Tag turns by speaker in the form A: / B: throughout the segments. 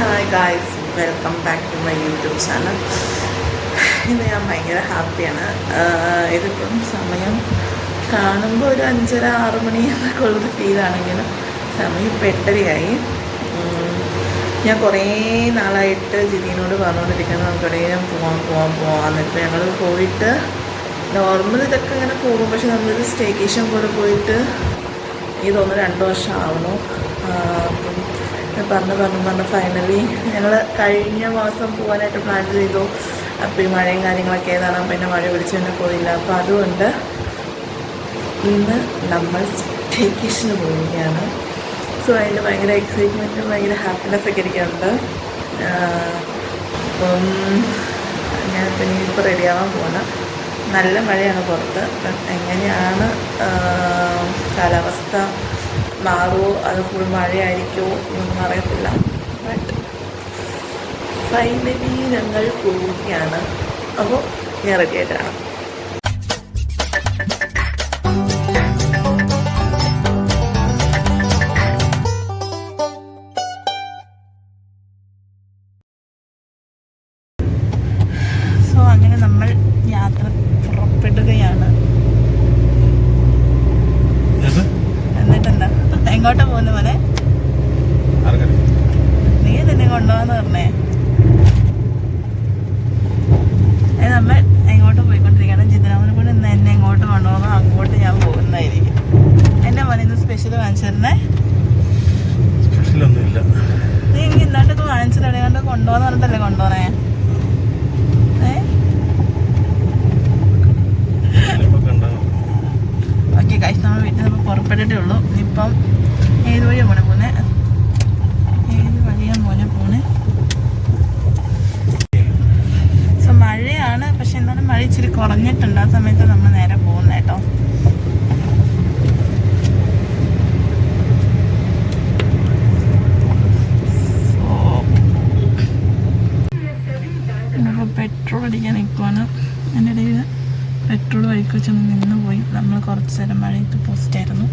A: Hi guys, welcome back to my YouTube channel. ഇന്ന് ഞാൻ ഭയങ്കര ഹാപ്പിയാണ്. ഇതിപ്പം സമയം കാണുമ്പോൾ ഒരു 5:30-6 മണി എന്നൊക്കെ ഉള്ളൊരു ഫീലാണെങ്കിലും സമയം ഇപ്പം 8:30 ഞാൻ കുറേ നാളായിട്ട് ജിതിനോട് പറഞ്ഞുകൊണ്ടിരിക്കുന്നത് നമുക്ക് എവിടെയെങ്കിലും പോവാം എന്നിട്ട് ഞങ്ങൾ പോയിട്ട് നോർമൽ ഇതൊക്കെ ഇങ്ങനെ പോകും. പക്ഷെ നമ്മളൊരു സ്റ്റേക്കേഷൻ പോലെ പോയിട്ട് ഇതൊന്ന് 2 വർഷം ആവണു. അപ്പം പറഞ്ഞ് ഫൈനലി ഞങ്ങൾ കഴിഞ്ഞ മാസം പോകാനായിട്ട് പ്ലാൻ ചെയ്തു. അപ്പോൾ ഈ മഴയും കാര്യങ്ങളൊക്കെ ഏതാണ്, പിന്നെ മഴ പിടിച്ച് തന്നെ പോയില്ല. അപ്പോൾ അതുകൊണ്ട് ഇന്ന് നമ്മൾ സ്റ്റേക്കേഷന് പോവുകയാണ്. സോ അതിൻ്റെ ഭയങ്കര എക്സൈറ്റ്മെൻറ്റും ഭയങ്കര ഹാപ്പിനെസ്സൊക്കെ ഇരിക്കുന്നുണ്ട്. അപ്പം ഞാൻ പിന്നെ ഇപ്പോൾ റെഡിയാവാൻ പോകുന്നത്. നല്ല മഴയാണ് പുറത്ത്. അപ്പം എങ്ങനെയാണ് കാലാവസ്ഥ മാറുമോ, അത് ഫുൾ മഴയായിരിക്കുമോ എന്നൊന്നും അറിയത്തില്ല. ബട്ട് ഫൈനലി ഞങ്ങൾ പോവുകയാണ്. അപ്പോൾ ഞാൻ റെഡിയായിട്ടാണ്. സോ അങ്ങനെ നമ്മൾ യാത്ര പുറപ്പെടുകയാണ്. എന്നിട്ടെന്താ, എങ്ങോട്ടാ പോകുന്ന പോലെ? നീ തന്നെ കൊണ്ടുപോകാന്ന് പറഞ്ഞേ. നമ്മൾ എങ്ങോട്ട് പോയിക്കൊണ്ടിരിക്കുകയാണ്. ജിതനാമനെ കൂടെ ഇന്ന് എന്നെ എങ്ങോട്ട് കൊണ്ടുപോകുന്നോ അങ്ങോട്ട് ഞാൻ പോകുന്നതായിരിക്കും. എന്നെ മോനെ ഇന്ന് സ്പെഷ്യൽ വാങ്ങിച്ചു തരുന്നേ. നീ എനിക്ക് ഇന്നാട്ടൊക്കെ വാങ്ങിച്ചിട്ട് കൊണ്ട് കൊണ്ടുപോകാന്ന് പറഞ്ഞിട്ടല്ലേ കൊണ്ടുപോകണേ? ഓക്കെ ഗൈസ്, നമ്മൾ വീട്ടിൽ നമ്മൾ പുറപ്പെട്ടിട്ടേ ഉള്ളൂ. ഇപ്പം ഏത് വഴിയാണ് മോനെ പോകുന്നത്? സോ മഴയാണ്, പക്ഷെ എന്നാലും മഴ ഇച്ചിരി കുറഞ്ഞിട്ടുണ്ട്. ആ സമയത്ത് നമ്മൾ നേരെ പോകുന്നത് കേട്ടോ. സോ ഇപ്പോൾ പെട്രോൾ അടിക്കാൻ നിൽക്കുവാണ്. എൻ്റെ ഇടയിൽ പെട്രോൾ വഴിക്ക് വെച്ചൊന്ന് നിന്ന് പോയി. നമ്മൾ കുറച്ച് നേരം മഴയത്ത് പോസ്റ്റായിരുന്നു.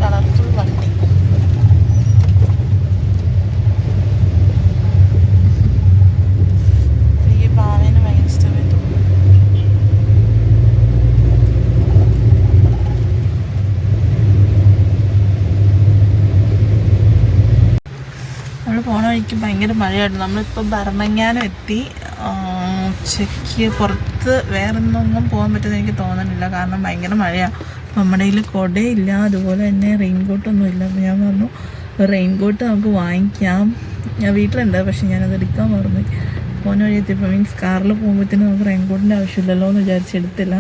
A: കളർഫുൾ വണ്ടി. എനിക്ക് പാവേനെ ഭയങ്കര ഇഷ്ടപ്പെട്ടു. നമ്മൾ പോണ വഴിക്ക് ഭയങ്കര മഴയായിരുന്നു. നമ്മളിപ്പോൾ ഭരണങ്ങാനം എത്തി. ഉച്ചയ്ക്ക് പുറത്ത് വേറൊന്നും പോകാൻ പറ്റുമെന്ന് എനിക്ക് തോന്നുന്നില്ല, കാരണം ഭയങ്കര മഴയാണ്. നമ്മുടെ കയ്യിൽ കുടയില്ല, അതുപോലെ തന്നെ റെയിൻകോട്ടൊന്നും ഇല്ല. അപ്പോൾ ഞാൻ പറഞ്ഞു റെയിൻകോട്ട് നമുക്ക് വാങ്ങിക്കാം. ഞാൻ വീട്ടിലുണ്ട്, പക്ഷെ ഞാനത് എടുക്കാൻ മറന്നു. പോണ വഴി എത്തിയപ്പോൾ മീൻസ് കാറിൽ പോകുമ്പോഴത്തേനും നമുക്ക് റെയിൻകോട്ടിൻ്റെ ആവശ്യമില്ലല്ലോ എന്ന് വിചാരിച്ചെടുത്തില്ല.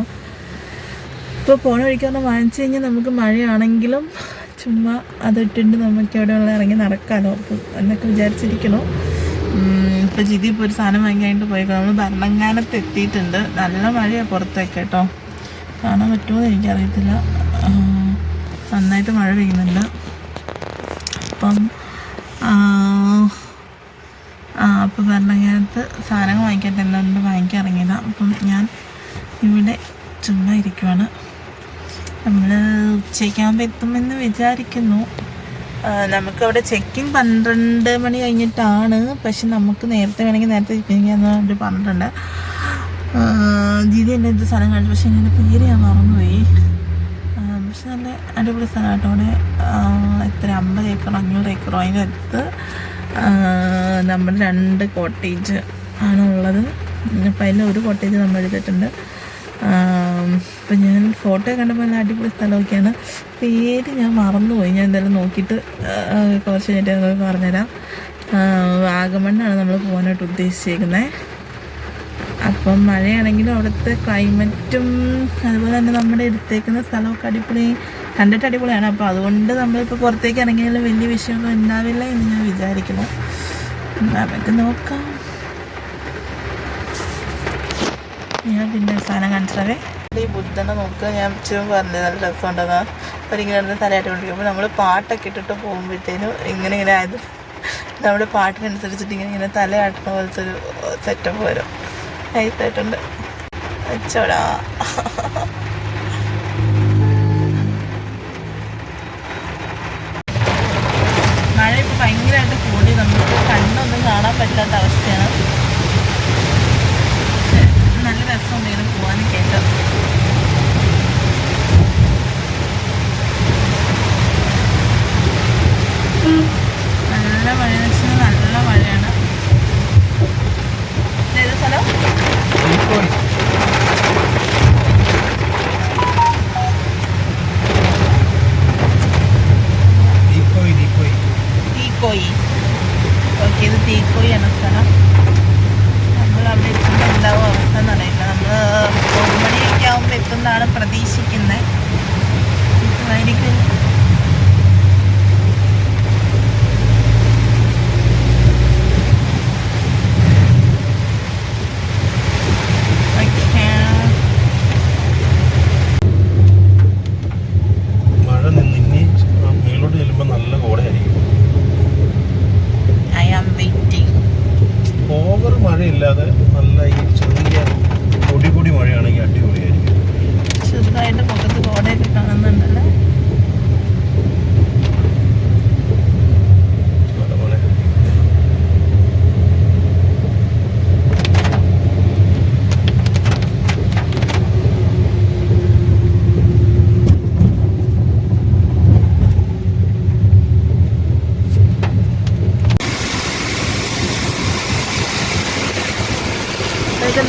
A: ഇപ്പോൾ പോണ വഴിക്കൊന്ന് വാങ്ങിച്ചു കഴിഞ്ഞാൽ നമുക്ക് മഴയാണെങ്കിലും ചുമ്മാ അതിട്ടിട്ട് നമുക്ക് എവിടെയുള്ള ഇറങ്ങി നടക്കാമല്ലോ. അപ്പോൾ എന്നൊക്കെ വിചാരിച്ചിരിക്കണോ. ഇപ്പോൾ ജിതി ഇപ്പോൾ ഒരു സാധനം വാങ്ങിക്കാനായിട്ട് പോയേക്കാം. നമ്മൾ ഭരണങ്ങാനത്ത് എത്തിയിട്ടുണ്ട്. നല്ല മഴയാണ് പുറത്തൊക്കെ കേട്ടോ. കാണാൻ പറ്റുമോ എന്ന് എനിക്കറിയത്തില്ല. നന്നായിട്ട് മഴ പെയ്യുന്നുണ്ട്. അപ്പം അപ്പോൾ ഭരണങ്ങാനത്ത് സാധനങ്ങൾ വാങ്ങിക്കാൻ എന്തുകൊണ്ട് വാങ്ങിക്കാൻ ഇറങ്ങിയതാണ്. അപ്പം ഞാൻ ഇവിടെ ചുമ്മാ ഇരിക്കുവാണ്. നമ്മൾ ഉച്ചയ്ക്കാകുമ്പോൾ എത്തുമെന്ന് വിചാരിക്കുന്നു. നമുക്കവിടെ ചെക്കിങ് 12 മണി കഴിഞ്ഞിട്ടാണ്. പക്ഷെ നമുക്ക് നേരത്തെ വേണമെങ്കിൽ നേരത്തെ ചെക്കിങ്ങാന്ന് അവർ പറഞ്ഞിട്ടുണ്ട്. ദീദി എൻ്റെ എന്ത് സ്ഥലം കാണിച്ചു, പക്ഷേ എൻ്റെ പേര് ഞാൻ മറന്നുപോയി. പക്ഷെ നല്ല അടിപൊളി സ്ഥലം കേട്ടോ. അവിടെ എത്ര 50 ഏക്കറോ 500 ഏക്കറോ അതിനകത്ത് നമ്മൾ 2 കോട്ടേജ് ആണുള്ളത്. അപ്പം അതിൽ ഒരു കോട്ടേജ് നമ്മൾ എടുത്തിട്ടുണ്ട്. അപ്പം ഞാൻ ഫോട്ടോ കണ്ടപ്പോൾ നല്ല അടിപൊളി സ്ഥലമൊക്കെയാണ്. പേര് ഞാൻ മറന്നുപോയി. ഞാൻ എന്തായാലും നോക്കിയിട്ട് കുറച്ച് കഴിഞ്ഞിട്ട് പറഞ്ഞുതരാം. വാഗമണ്ണാണ് നമ്മൾ പോകാനായിട്ട് ഉദ്ദേശിച്ചേക്കുന്നത്. അപ്പം മഴയാണെങ്കിലും അവിടുത്തെ ക്ലൈമറ്റും അതുപോലെ തന്നെ നമ്മുടെ എടുത്തേക്കുന്ന സ്ഥലമൊക്കെ കണ്ടിട്ട് അടിപൊളിയാണ്. അപ്പോൾ അതുകൊണ്ട് നമ്മളിപ്പോൾ പുറത്തേക്ക് ഇറങ്ങിയാലും വലിയ വിഷയമൊന്നും ഉണ്ടാവില്ല എന്ന് ഞാൻ വിചാരിക്കുന്നു. നമുക്ക് നോക്കാം. ഞാൻ പിന്നെ സാധനം കാണിച്ചതേ ഈ ബുദ്ധനെ നോക്കുക. ഞാൻ ഇച്ചിരി പറഞ്ഞത് നല്ല രസമുണ്ടെന്നാ. അവരിങ്ങനെ തലയായിട്ട് കൊണ്ടിരിക്കും. അപ്പോൾ നമ്മൾ പാട്ടൊക്കെ ഇട്ടിട്ട് പോകുമ്പോഴത്തേനും ഇങ്ങനെ ആയത് നമ്മുടെ പാട്ടിനനുസരിച്ചിട്ട് ഇങ്ങനെ തലയാട്ടുന്ന പോലത്തെ ഒരു സെറ്റപ്പ് വരും. നൈസായിട്ടുണ്ട്. വെച്ചോടാ. മഴ ഇപ്പോൾ ഭയങ്കരമായിട്ട് കൂടി, നമുക്ക് കണ്ണൊന്നും കാണാൻ പറ്റാത്ത അവസ്ഥയാണ്. നല്ല രസമുണ്ട് ഇങ്ങനെ പോകാനൊക്കെ ആയിട്ട്. നല്ല മഴയെന്ന് വെച്ചാൽ നല്ല മഴയാണ്. ഏത് സ്ഥലം? തീക്കോയി. ഓക്കെ, ഇത് തീക്കോയിയാണ് സ്ഥലം. നമ്മൾ അവിടെ എത്തുമ്പോൾ എന്താവും അവസ്ഥ എന്നറിയില്ല. നമ്മൾ 1 മണിയൊക്കെ ആകുമ്പോൾ എത്തുന്നതാണ് പ്രതീക്ഷിക്കുന്നത്. ആയിരിക്കും.
B: മഴയില്ലാതെ നല്ല ഈ ചെറിയ പൊടി മഴയാണെങ്കിൽ അടിപൊളിയായിരിക്കും.
A: ചെറുതായിട്ട് മുഖത്ത് കോടയൊക്കെ കാണുന്നുണ്ടല്ലേ.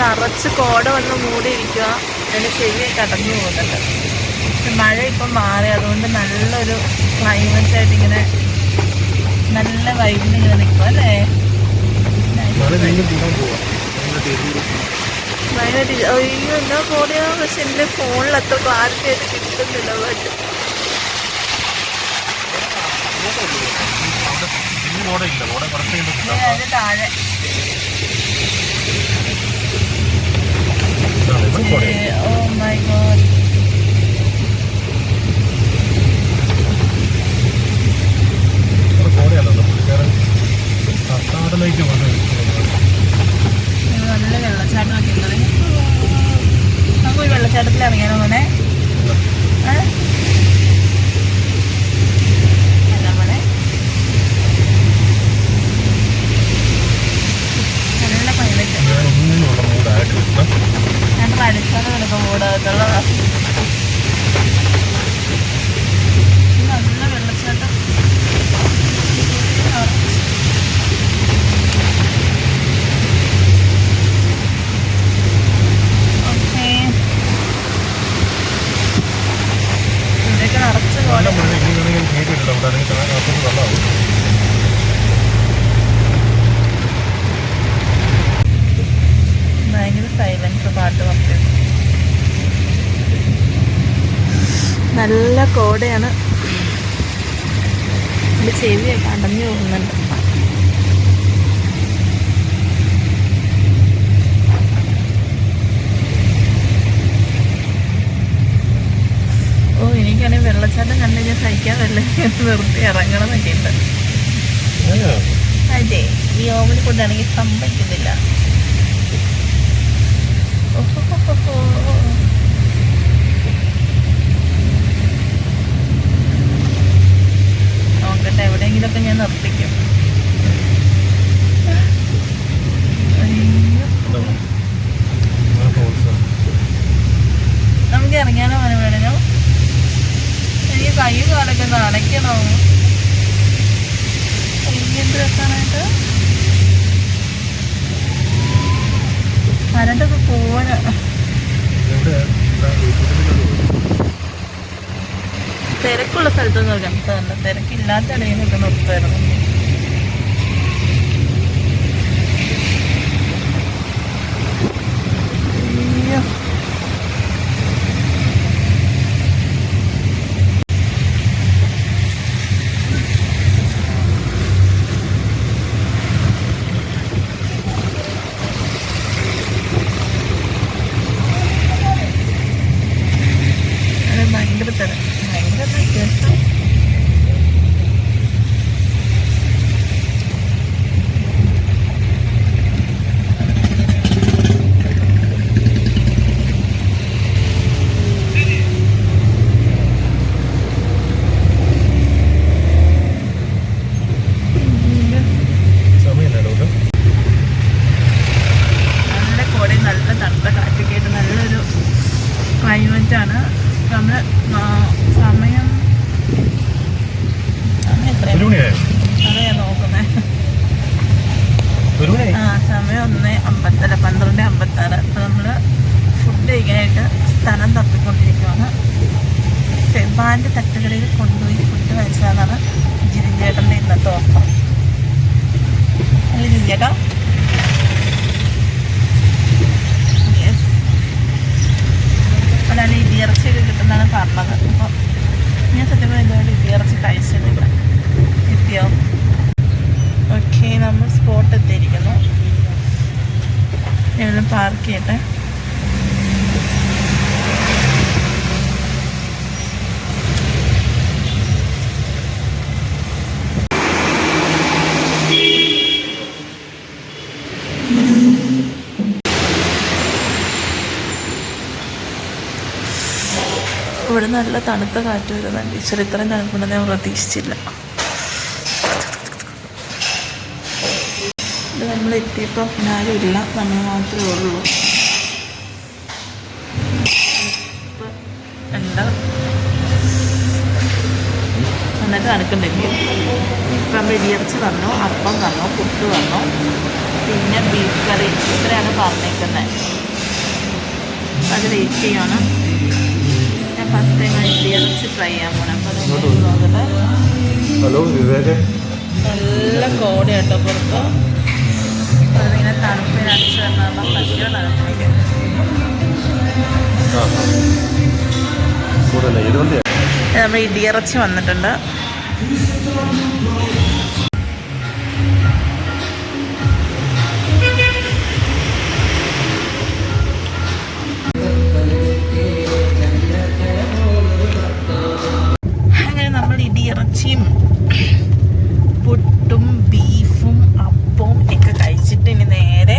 A: നിറച്ച് കോട വന്ന് മൂടിയിരിക്കുക. അതിന് ചെവിയൊക്കെ അടഞ്ഞു പോകുന്നുണ്ട്. മഴ ഇപ്പം മാറി, അതുകൊണ്ട് നല്ലൊരു ക്ലൈമറ്റായിട്ട് ഇങ്ങനെ നല്ല വൈബിന് ഇങ്ങനെ നിൽക്കും അല്ലേ. അയ്യോ എന്താ കോടയാ. പക്ഷെ എൻ്റെ ഫോണിൽ അത്ര ക്ലാരിറ്റി ആയിട്ട് കിട്ടുന്നില്ല. അതിന് താഴെ oh my god. നല്ല വെള്ളച്ചാട്ടമൊക്കെ ഉള്ളത്. നമുക്കൊരു വെള്ളച്ചാട്ടത്തിൽ ഇറങ്ങിയാലോ മോനെ? മോനെ നല്ല പൈലറ്റ്. ഞാൻ പഠിച്ചാൽ കിടക്കും മൂടാത്തുള്ളതാ. നല്ല വെള്ളച്ചാട്ടം. ഓക്കെ, ഇതൊക്കെ നിറച്ച് പോലെ ഭയങ്കര സൈലൻസ്. പാട്ട് പറഞ്ഞു. നല്ല കോടയാണ്. എൻ്റെ ചെവിയൊക്കെ അടഞ്ഞു പോകുന്നുണ്ട്. ഓ, എനിക്കാണെങ്കിൽ വെള്ളച്ചാട്ടം കണ്ടു കഴിഞ്ഞാൽ സഹിക്കാൻ വരില്ല. നിർത്തി ഇറങ്ങണം എന്നൊക്കെ ഉണ്ട്. അതെ, ഈ ഓമിനെ കൊണ്ടാണെങ്കിൽ സമ്മതിക്കുന്നില്ല. നോക്കട്ടെ, എവിടെയെങ്കിലുമൊക്കെ ഞാൻ നിർത്തിക്കും. നമുക്ക് ഇറങ്ങിയാലോ മോനെ? വേണോ? എനിക്ക് കൈ കാലൊക്കെ നനയ്ക്കണോ? എന്ത് രസമായിട്ട് കരണ്ടൊക്കെ പോവാന്. തിരക്കുള്ള സ്ഥലത്തൊന്നും നിർത്താറില്ല. തിരക്കില്ലാത്ത ഇടയിലൊക്കെ നിർത്തായിരുന്നു. ഭയങ്കര തിരക്ക്. ഭയങ്കര വ്യത്യാസം. സമയം 12:56. അപ്പോൾ നമ്മൾ ഫുഡ് കഴിക്കാനായിട്ട് സ്ഥലം തപ്പിക്കൊണ്ടിരിക്കുകയാണ്. സെബാൻ്റെ തട്ടുകടയിൽ കൊണ്ടുപോയി ഫുഡ് കഴിച്ചതാണ് ജിതിൻ ചേട്ടൻ്റെ ഇന്നത്തെ ഓഫർ. അല്ല ജിതിൻ ചേട്ടാ? യെസ്, അതാണ് ഇടിയിറച്ചിയൊക്കെ കിട്ടുന്നതാണ് പറഞ്ഞത്. അപ്പോൾ ഞാൻ സത്യം പറഞ്ഞാൽ ഇതുകൊണ്ട് ഇടിയിറച്ചി കഴിച്ചിട്ടില്ല. എത്തിയോ? ഓക്കെ, നമ്മൾ സ്പോട്ട് എത്തിയിരിക്കുന്നു. ഞങ്ങൾ പാർക്ക് ചെയ്യട്ടെ. ഇവിടെ നല്ല തണുത്ത കാറ്റ് വരുന്നുണ്ട്. ഇച്ചിരി ഇത്രയും തണുപ്പുണ്ടെന്ന് ഞാൻ പ്രതീക്ഷിച്ചില്ല. ഇത് നമ്മൾ എത്തിയപ്പോൾ ആരും ഇല്ല, നമ്മൾ മാത്രമേ ഉള്ളൂ. ഇപ്പം ഉണ്ട്, നന്നായിട്ട് തണുക്കുന്നില്ലേ? ഇപ്പം നമ്മൾ ഇടിയിറച്ചി തന്നു, അപ്പം തന്നു, പുട്ട് തന്നു, പിന്നെ ബീഫ് കറി. ഇത്രയാണ് പറഞ്ഞേക്കുന്നത്. അത് വെയിറ്റ് ചെയ്യാണ്. ഞാൻ ഫസ്റ്റ് ടൈം ഇടിയിറച്ചി ട്രൈ ചെയ്യാൻ പോകണം. അപ്പോൾ അത് നോക്കട്ടെ.
B: ഹലോ വിവേക്.
A: നല്ല കോട കേട്ടോ പുറത്ത്. അതിങ്ങനെ തണുപ്പിന് അടിച്ചു വന്നാൽ ഭയങ്കര തണുപ്പിലേക്ക്. നമ്മൾ ഇടിയിറച്ചി വന്നിട്ടുണ്ട്. അങ്ങനെ നമ്മൾ ഇടിയിറച്ചിയും പുട്ടും ബീഫും അപ്പവും ഒക്കെ കഴിച്ചിട്ട് ഇനി നേരെ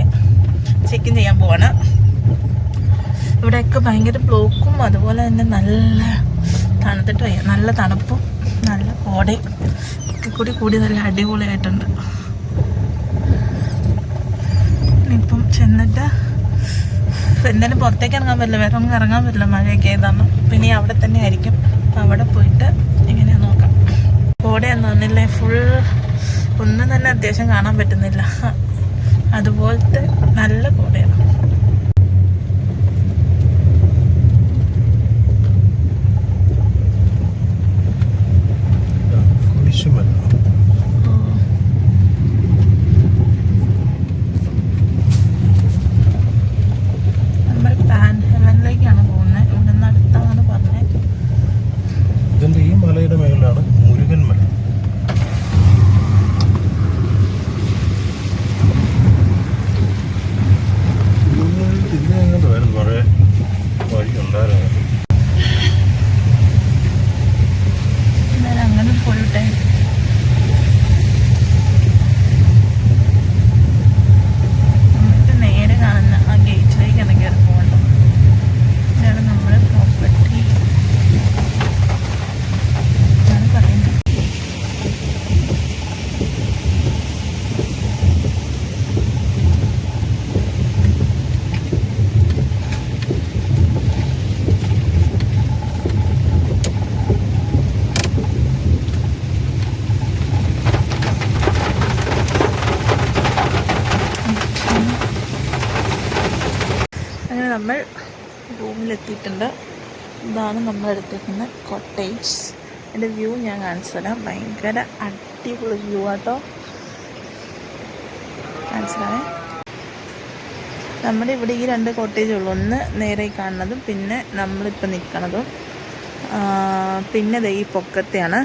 A: ചെക്ക് ഇൻ ചെയ്യാൻ പോവാണ്. ഇവിടെയൊക്കെ ഭയങ്കര ബ്ലോക്കും അതുപോലെ തന്നെ നല്ല തണുത്തിട്ട് വയ്യ. നല്ല തണുപ്പും നല്ല കോടയും ഒക്കെ കൂടി നല്ല അടിപൊളിയായിട്ടുണ്ട്. ഇപ്പം ചെന്നിട്ട് എന്തായാലും പുറത്തേക്ക് ഇറങ്ങാൻ പറ്റില്ല, വേറെ ഒന്നും ഇറങ്ങാൻ പറ്റില്ല, മഴയൊക്കെ ഏതാണ്. പിന്നെ അവിടെ തന്നെ ആയിരിക്കും. അപ്പം അവിടെ പോയിട്ട് എങ്ങനെയാ നോക്കാം. കോടയൊന്നും വന്നില്ലേ, ഫുൾ ഒന്നും തന്നെ അത്യാവശ്യം കാണാൻ പറ്റുന്നില്ല. അതുപോലത്തെ നല്ല കോടയാണ്. നമ്മൾ പാൻഹെവനിലേക്കാണ് പോകുന്നത്. ഇവിടെ നിന്ന് അടുത്താണ് പറഞ്ഞത്.
B: ഇതിന്റെ ഈ മലയുടെ മേലാണ് മുരുകൻ മല. ഇതിനെ എങ്ങോട്ട് വരും, കുറേ വഴി ഉണ്ടായിരുന്നു.
A: അങ്ങനെ പോയിട്ടെ നേരെ കാണുന്ന ആ ഗേറ്റിലേക്കാണ് കയറി പോകേണ്ടത്. ഇതാണ് നമ്മുടെ പ്രോപ്പർട്ടി ആണ് പറയുന്നത്. അങ്ങനെ നമ്മൾ റൂമിലെത്തിയിട്ടുണ്ട്. ഇതാണ് നമ്മൾ എടുത്തേക്കുന്ന കോട്ടേജ്. എൻ്റെ വ്യൂ ഞാൻ കാണിച്ചു തരാം. ഭയങ്കര അടിപൊളി വ്യൂ ആട്ടോ. കാണിച്ചു തരാമേ. നമ്മുടെ ഇവിടെ ഈ 2 കോട്ടേജ് ഉള്ളൂ. ഒന്ന് നേരെ കാണുന്നതും പിന്നെ നമ്മളിപ്പോൾ നിൽക്കണതും. പിന്നെ ഈ പൊക്കത്തെയാണ്.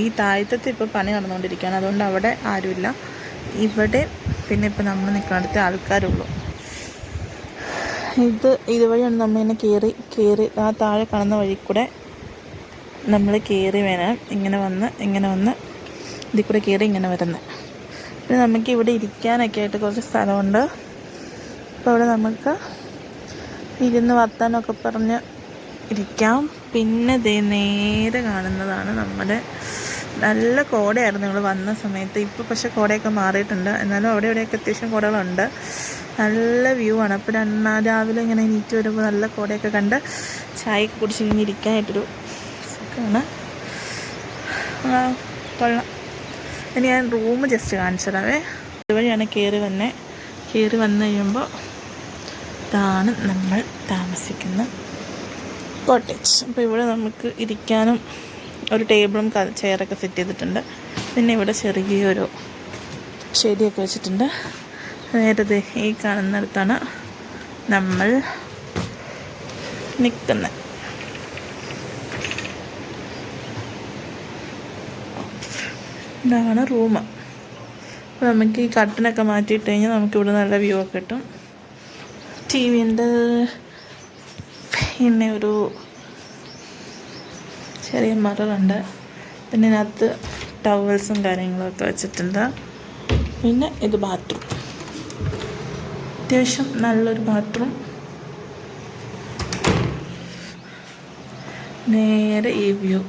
A: ഈ താഴത്തെ ഇപ്പോൾ പണി നടന്നുകൊണ്ടിരിക്കുകയാണ്, അതുകൊണ്ട് അവിടെ ആരുമില്ല. ഇവിടെ പിന്നെ ഇപ്പോൾ നമ്മൾ നിൽക്കുന്നിടത്ത് ആൾക്കാരുള്ളൂ. ഇതുവഴിയാണ് നമ്മളിങ്ങനെ കയറി ആ താഴെ കാണുന്ന വഴി കൂടെ നമ്മൾ കയറി വേണം. ഇങ്ങനെ വന്ന് ഇതിൽ കൂടെ കയറി ഇങ്ങനെ വരുന്നത്. പിന്നെ നമുക്ക് ഇവിടെ ഇരിക്കാനൊക്കെ ആയിട്ട് കുറച്ച് സ്ഥലമുണ്ട്. അപ്പോൾ അവിടെ നമുക്ക് ഇരുന്ന് വർത്താനമൊക്കെ പറഞ്ഞ് ഇരിക്കാം. പിന്നെ നേരെ കാണുന്നതാണ് നമ്മുടെ നല്ല കോടയായിരുന്നു ഞങ്ങൾ വന്ന സമയത്ത്. ഇപ്പോൾ പക്ഷേ കോടയൊക്കെ മാറിയിട്ടുണ്ട്. എന്നാലും അവിടെ ഇവിടെയൊക്കെ അത്യാവശ്യം കോടകളുണ്ട്. നല്ല വ്യൂ ആണ്. അപ്പോൾ രാവിലെ ഇങ്ങനെ എണീറ്റ് വരുമ്പോൾ നല്ല കോടയൊക്കെ കണ്ട് ചായയൊക്കെ കുടിച്ച് ഇങ്ങനെ ഇരിക്കാനായിട്ടൊരു സുഖമാണ്. കൊള്ളാം. ഇനി ഞാൻ റൂം ജസ്റ്റ് കാണിച്ചു തരാവേ. ഇതുവഴിയാണ് കയറി കയറി വന്നു കഴിയുമ്പോൾ ഇതാണ് നമ്മൾ താമസിക്കുന്ന കോട്ടേജ്. അപ്പോൾ ഇവിടെ നമുക്ക് ഇരിക്കാനും ഒരു ടേബിളും ചെയറൊക്കെ സെറ്റ് ചെയ്തിട്ടുണ്ട്. പിന്നെ ഇവിടെ ചെറിയൊരു ചെടിയൊക്കെ വെച്ചിട്ടുണ്ട്. നേരത്തെ ഈ കാണുന്നിടത്താണ് നമ്മൾ നിൽക്കുന്നത്. ഇതാണ് റൂം. അപ്പോൾ നമുക്ക് ഈ കട്ടനൊക്കെ മാറ്റിയിട്ട് കഴിഞ്ഞാൽ നമുക്കിവിടെ നല്ല വ്യൂ ഒക്കെ കിട്ടും. ടി വി ഉണ്ട്. പിന്നെ ഒരു ചെറിയ മററുണ്ട്. പിന്നെ ഇതിനകത്ത് ടവൽസും കാര്യങ്ങളൊക്കെ വെച്ചിട്ടുണ്ട്. പിന്നെ ഇത് ബാത്റൂം, അത്യാവശ്യം നല്ലൊരു ബാത്റൂം. നേരെ ഈ വ്യൂ,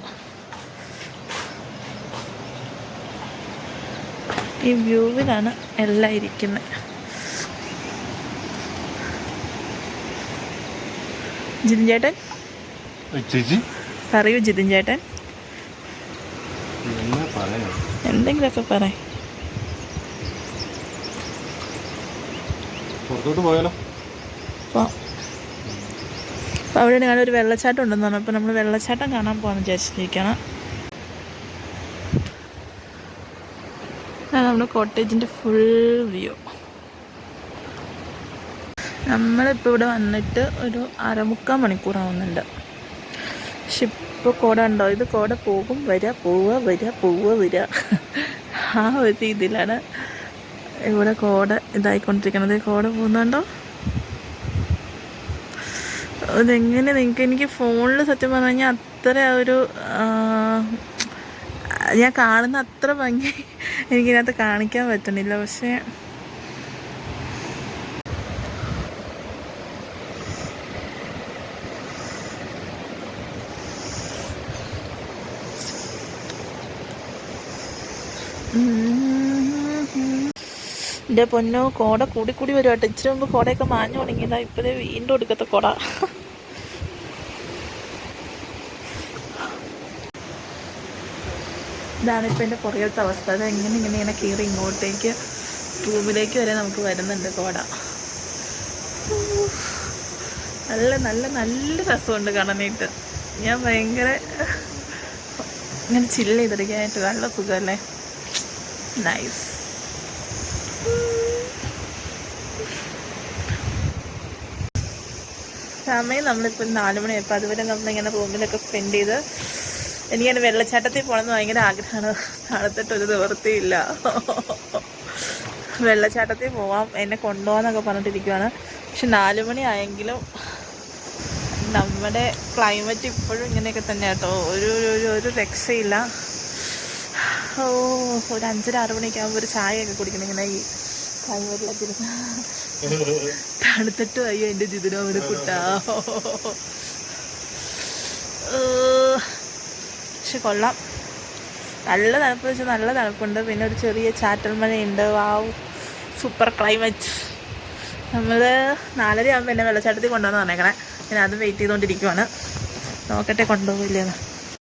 A: ഈ വ്യൂവിലാണ് എല്ലാം ഇരിക്കുന്നത്. ജിതിൻ ചേട്ടൻ പറയൂ. ജിതിൻ ചേട്ടൻ എന്തെങ്കിലുമൊക്കെ പറയും.
B: പോയാലോ?
A: അപ്പോൾ അവിടെ ഞാനൊരു വെള്ളച്ചാട്ടം ഉണ്ടെന്ന് പറഞ്ഞു. അപ്പോൾ നമ്മൾ വെള്ളച്ചാട്ടം കാണാൻ പോകാമെന്ന് വിചാരിച്ചിരിക്കണം. നമ്മുടെ കോട്ടേജിൻ്റെ ഫുൾ വ്യൂ. നമ്മളിപ്പോൾ ഇവിടെ വന്നിട്ട് ഒരു 3/4 മണിക്കൂറാവുന്നുണ്ട്. പക്ഷെ ഇപ്പോൾ കോട ഉണ്ടോ? ഇത് കോട പോകും വരിക, പോവുക വരിക, പോവുക വരിക, ആ ഒരു രീതിയിലാണ് ഇവിടെ കോട ഇതായിക്കൊണ്ടിരിക്കുന്നത്. കോട പോകുന്നുണ്ടോ? അതെങ്ങനെ എനിക്ക് ഫോണിൽ സത്യം പറഞ്ഞു കഴിഞ്ഞാൽ അത്ര ഒരു ഞാൻ കാണുന്ന അത്ര ഭംഗി എനിക്കിതിനകത്ത് കാണിക്കാൻ പറ്റണില്ല. പക്ഷേ എൻ്റെ പൊന്നോ, കോട കൂടി വരുവാട്ടോ. ഇച്ചിരി മുമ്പ് കോടയൊക്കെ മാഞ്ഞു തുടങ്ങിയതാ. ഇപ്പോഴേ വീണ്ടും എടുക്കത്തെ കോട. ഇതാണിപ്പോൾ എൻ്റെ പുറകത്തെ അവസ്ഥ. അത് ഇങ്ങനെ കയറി ഇങ്ങോട്ടേക്ക് റൂമിലേക്ക് വരെ നമുക്ക് വരുന്നുണ്ട് കോട. നല്ല രസമുണ്ട് കാണാനായിട്ട്. ഞാൻ ഭയങ്കര ഇങ്ങനെ ചില്ല് ചെയ്തിരിക്കാനായിട്ട് നല്ല സുഖമല്ലേ. നൈസ്. സമയം നമ്മളിപ്പോൾ 4 മണിയായപ്പോൾ അതുവരെ നമ്മളിങ്ങനെ റൂമിലൊക്കെ സ്പെൻഡ് ചെയ്ത് എനിക്കങ്ങനെ വെള്ളച്ചാട്ടത്തിൽ പോകണമെന്ന് ഭയങ്കര ആഗ്രഹമാണ്. തണുത്തിട്ടൊരു നിവൃത്തിയില്ല. വെള്ളച്ചാട്ടത്തിൽ പോവാം, എന്നെ കൊണ്ടുപോകാമെന്നൊക്കെ പറഞ്ഞിട്ടിരിക്കുകയാണ്. പക്ഷെ 4 മണി ആയെങ്കിലും നമ്മുടെ ക്ലൈമറ്റ് ഇപ്പോഴും ഇങ്ങനെയൊക്കെ തന്നെ കേട്ടോ. ഒരു രക്ഷയില്ല. ഒരു 5-6 മണിയൊക്കെ ആകുമ്പോൾ ഒരു ചായയൊക്കെ കുടിക്കണം ഇങ്ങനെ ഈ ക്ലൈമറ്റിലൊക്കെ ഇരുന്ന്. തണുത്തിട്ട് വയ്യ എൻ്റെ ജിതിനോ ഒരു കുട്ടാ. പക്ഷെ കൊള്ളാം, നല്ല തണുപ്പ് വെച്ചാൽ നല്ല തണുപ്പുണ്ട്. പിന്നെ ഒരു ചെറിയ ചാറ്റൽ മഴയുണ്ട്. വാവ്, സൂപ്പർ ക്ലൈമറ്റ്. നമ്മൾ 4:30 ആകുമ്പോൾ എന്നെ വെള്ളച്ചാട്ടത്തിൽ കൊണ്ടുവന്ന് പറഞ്ഞേക്കണേ. ഞാൻ അത് വെയിറ്റ് ചെയ്തുകൊണ്ടിരിക്കുവാണ്. നോക്കട്ടെ കൊണ്ടുപോകില്ലേന്ന്.